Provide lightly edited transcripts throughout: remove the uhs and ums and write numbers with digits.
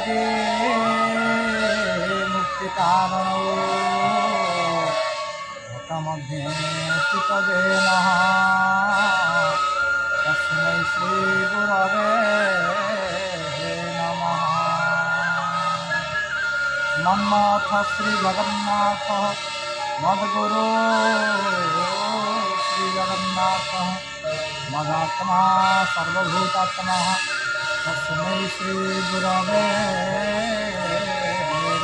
जगति मुक्ति कारण मध्ये स्थित देन तस्मै श्री गुरवे नमः। मन्नाथ श्री जगन्नाथ मद्गुरु श्री जगन्नाथ मदात्मा सर्वभूतात्मा तस्मै श्री गुरवे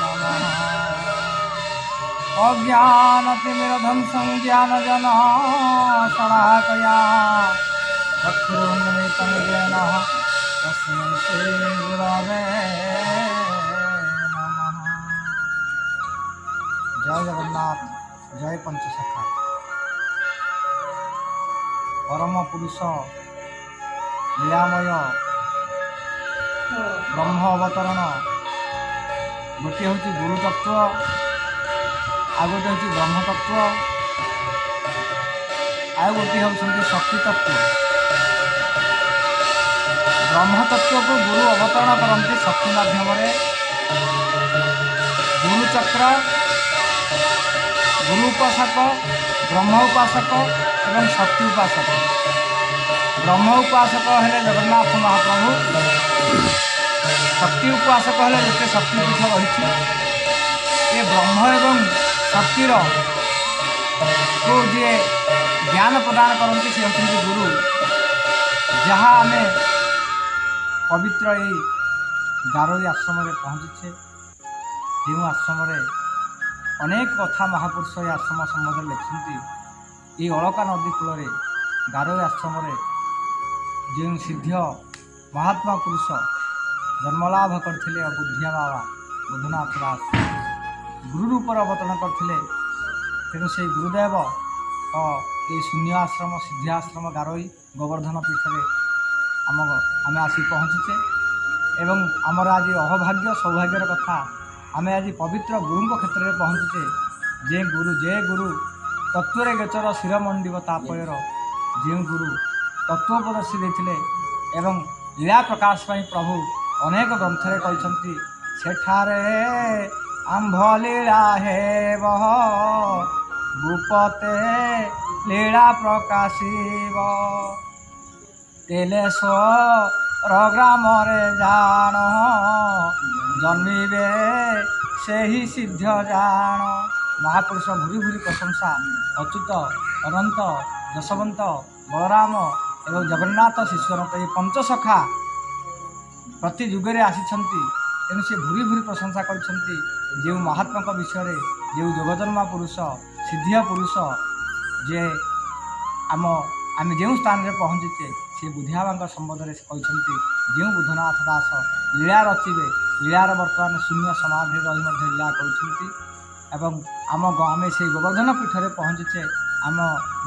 नमः। अज्ञानतिमिरध्वंसं ज्ञानजनशलाकया चक्षुरुन्मिलितं येन तस्मै श्री गुरवे नमः। जय जगन्नाथ, जय पंचसखा। परम पुरुष लीलामय ब्रह्म अवतरण गोटे हूँ गुरु तत्व, आ गोटे हूँ ब्रह्म तत्व, आ गोटे हूँ शक्ति तत्व। ब्रह्म तत्व को गुरु अवतरण करती शक्ति माध्यम गुरु चक्र, गुरु उपासक, ब्रह्म उपासक एवं शक्ति उपासक। ब्रह्म उपासक हेले जगन्नाथ महाप्रभु, शक्ति उपासक हेले जिते शक्तिपीठ रही। ये ब्रह्म एवं शक्तिर को जी ज्ञान प्रदान करती से होती गुरु। जहाँ आम पवित्र ये गारोई आश्रम पहुँचे, जो आश्रम अनेक कथा महापुरुष ये आश्रम सम्बन्ध लिखिं। ये अलका नदी कूल गारोई आश्रम जो सिद्ध महात्मा पुरुष जन्मलाभ करते बुद्धिया बाबा बुधनाथ दास गुरु रूप अवतरण करते। तेणु से गुरुदेव तो ये शून्य आश्रम सिद्ध आश्रम गारोई गोवर्धन पीठ में आम आसी पहुँचे। एवं आमर आज अहभाग्य सौभाग्यर कथा आम आज पवित्र गुरु क्षेत्र में पहुँचे। जे गुरु तत्व गोचर शिरमंडिव तापर जो गुरु तत्वोपदेश देते एवं लीला प्रकाश पाई प्रभु अनेक ग्रंथरे कहते सेठारे आंभ लीला हेब भूपते लीला प्रकाशिब तेलेश्वर ग्राम जान जन्मिबे से ही सिद्ध जान। महापुरुष भूरी भूरी प्रशंसा अच्युत अनंत जशवंत बलराम एवं जगन्नाथ शिष्यनाथ ये पंचसखा प्रति जुगे आसी। तेणु से भूरी भूरी प्रशंसा कर जो महात्मा विषय जो जोगजन्मा पुरुष सिद्धिय पुरुष जे आम जो स्थान में पहुँचे से बुधियाबा संबंध में कहते जो बुधनाथ दास लीला रचिबे लीलार बर्तमान शून्य समाधि रही लीला कर आम से गोवर्धन पीठ में पहुँचे। आम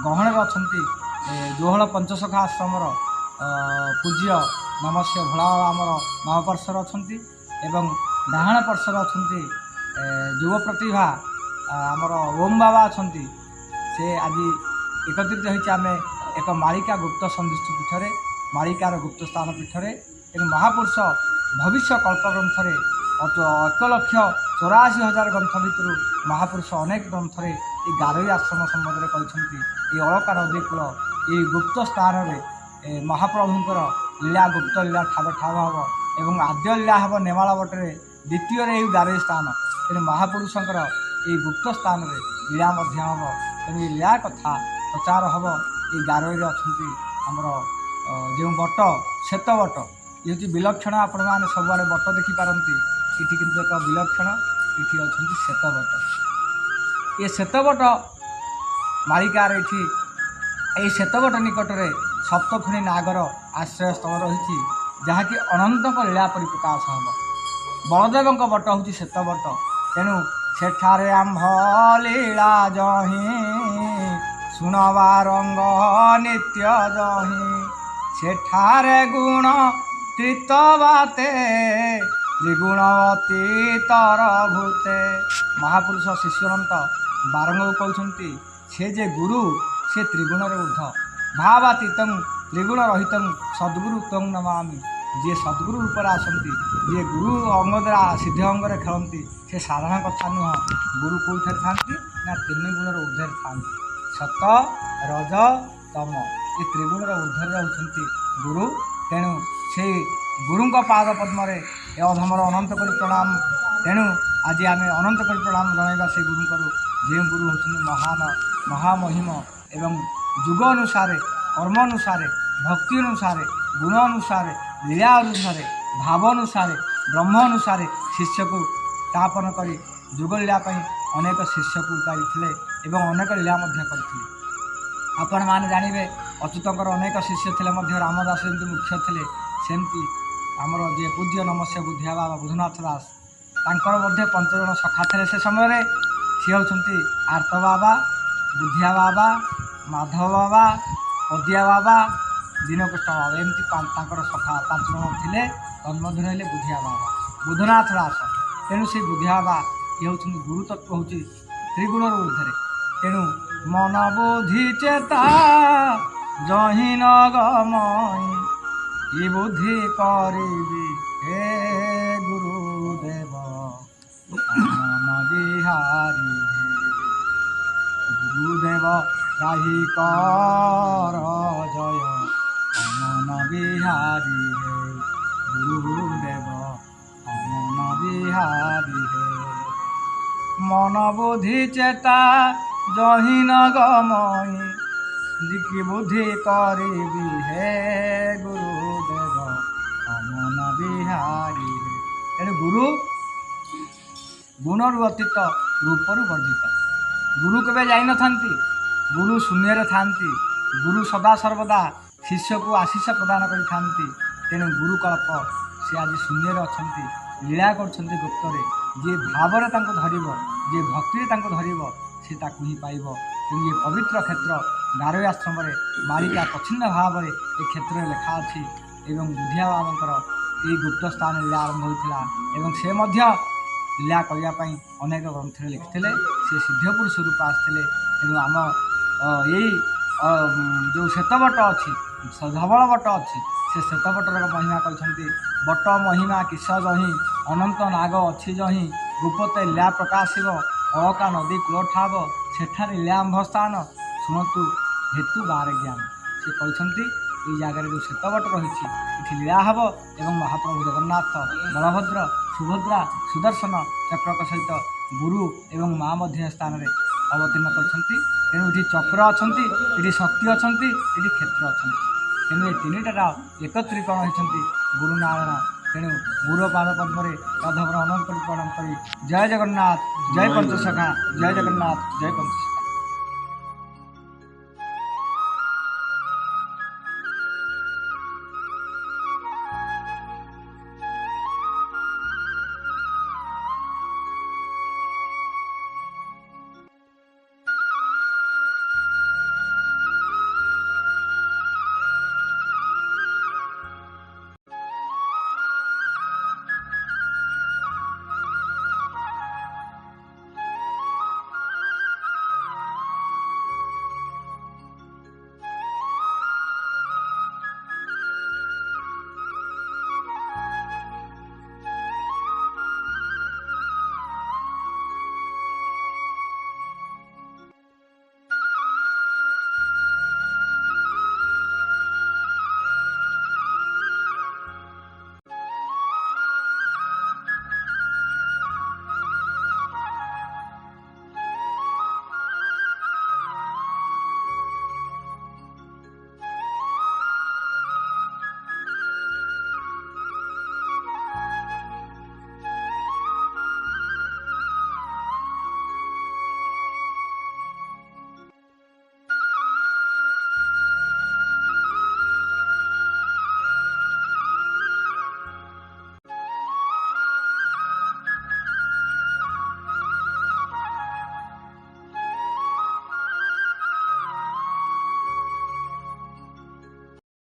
गहण अच्छा जोहल पंचसखा आश्रम पूज्य नमस्य भोला आमर नवपर्षर अच्छा डाहाण पर्षर अच्छा युव प्रतिभा आमर ओम बाबा अच्छा से आज एकत्रित होम एक मालिका गुप्त संदिष्ट पीठ मालिकार गुप्त स्थान पीठ। तेणु महापुरुष भविष्य कल्पग्रंथरे 1,84,000 ग्रंथ भितर महापुरुष अनेक ग्रंथरे ये गारोई आश्रम संबंध में कहते। ये अलका नदी कूल ये गुप्त स्थान में महाप्रभुंर लीला गुप्त लीला ठाव ठाव हम एवं आद्य लीला हम नेमाल बटे द्वितीय गारोई स्थान। तेणु महापुरुषंकर ये गुप्त स्थान में लीला हम तेणु ये लीला कथा प्रचार हम ये गारोई अच्छा आमर जो बट श्वेत बट ये हूँ विलक्षण। आपण मैंने सबुआड़े बट देखिपारती ये किंतु एक विलक्षण ये अच्छा श्वेत बट। ये श्वेत बट मालिकार ये श्वेतबट निकट में सप्तफुणी नागर आश्रय स्थल रही जहाँकि अनंत लीला परि प्रकाश हम। बलदेव बट हूँ श्वेतबट। तेणु सेठारे आंभ लीला जही सुनवा रंग नित्य जही सेठारे गुण त्रितवाते त्रिगुणवती तर भूते। महापुरुष शिष्यनंत बारंग कहते से जे गुरु से त्रिगुण ऊर्ध भावातीत त्रिगुण रहित सद्गुरु तंग नमामि जी सद्गुरु रूप आसती जी गुरु अंग द्वारा सिद्ध अंगरे खेलती से साधारण कथा नुह। गुरु कौन था ना 3 गुणर ऊर्धे था सत रज तम ये त्रिगुणर ऊर्धे रहते गुरु। तेणु से गुरु पाद पद्म अधमर अनंत कर प्रणाम। तेणु आज आम अनंत कर प्रणाम जनइबा से गुरु जो गुरु होती महान महामहिम एवं जुग अनुसार कर्म अनुसार भक्ति अनुसार गुण अनुसार लीला अनुसार भाव अनुसार ब्रह्म अनुसार शिष्य को स्थापन कर जुग लीला अनेक शिष्य को उतारी अनेक लीला करते। आपण मैंने जानवे अच्युतर अनेक शिष्य थे रामदास जमी मुख्य थे सेमती आमर जे पूज्य नमस्य बुद्धिया बाबा बुधनाथ दास तांकर 5 जन सखा थे से समय सी होती आर्त बाबा बुद्धिया बाबा माधव बाबा पदिया बाबा दीनकृष्ण बाबा एमती सखा 5 जन थे तन्मध्य हेले बुद्धिया बाबा बुधनाथ दास। तेणु से बुद्धिया बाबा ये होती गुरु तत्व हूँ त्रिगुणर ऊर्धे। तेणु मन बुद्धि चेता जही न गमई ये बुद्धि करी हे गुरुदेव मन बिहारी गुरुदेव राही कर जय मन बिहारी हे गुरुदेव मन बिहारी हे मन बुद्धि चेता जही न गमई जिकी बुद्धि करी हे गुरुदेव मन बिहारी। तेणु गुरु गुणरु अतीत रूपरु वर्जित। गुरु केवे जाई न थांती गुरु शून्य थांती गुरु सदा सर्वदा शिष्य को आशीष प्रदान करि थांती। तेणु गुरु कल्प से आज शून्य अच्छा लीला कर गुप्तरे जी भाव धरब जी भक्ति धरब से ही पाइब। तेणु ये पवित्र क्षेत्र गारोई आश्रम मालिका प्रच्छिन्न भाव में ये क्षेत्र लेखा अच्छी एवं बुद्धिया बाबा ये गुप्त स्थान लीला आरंभ होता से लीला करने अनेक ग्रंथ लिखिते से सिद्ध पुरुष रूप आसते। तेणु आम यही जो श्वेतबट अच्छी धवल बट अच्छी से श्वेतबटर महिमा कहते बट महिमा किस जही अनंत नाग अच्छी जही गुप्त लीला प्रकाशिव अलका नदी कूल ठाव सेठार लीलांभ स्थान शुणु हेतु बार ज्ञान से कहते ये जगार जो श्वेतबट रही ये लीला हम एवं महाप्रभु जगन्नाथ बलभद्र सुभद्रा सुदर्शन चक्रक सहित गुरु एवं माँ मध्य स्थान में अवतीर्ण कर। तेणु ये चक्र अच्छा ये शक्ति अच्छा ये क्षेत्र अच्छा तेणु ये 3टा एकत्रीकरण होती गुरुनारायण। तेणु गुरु पाद पद्म अधवर अनंत प्रणाम करी जय जगन्नाथ जय पंचसखा जय जगन्नाथ जय पंच।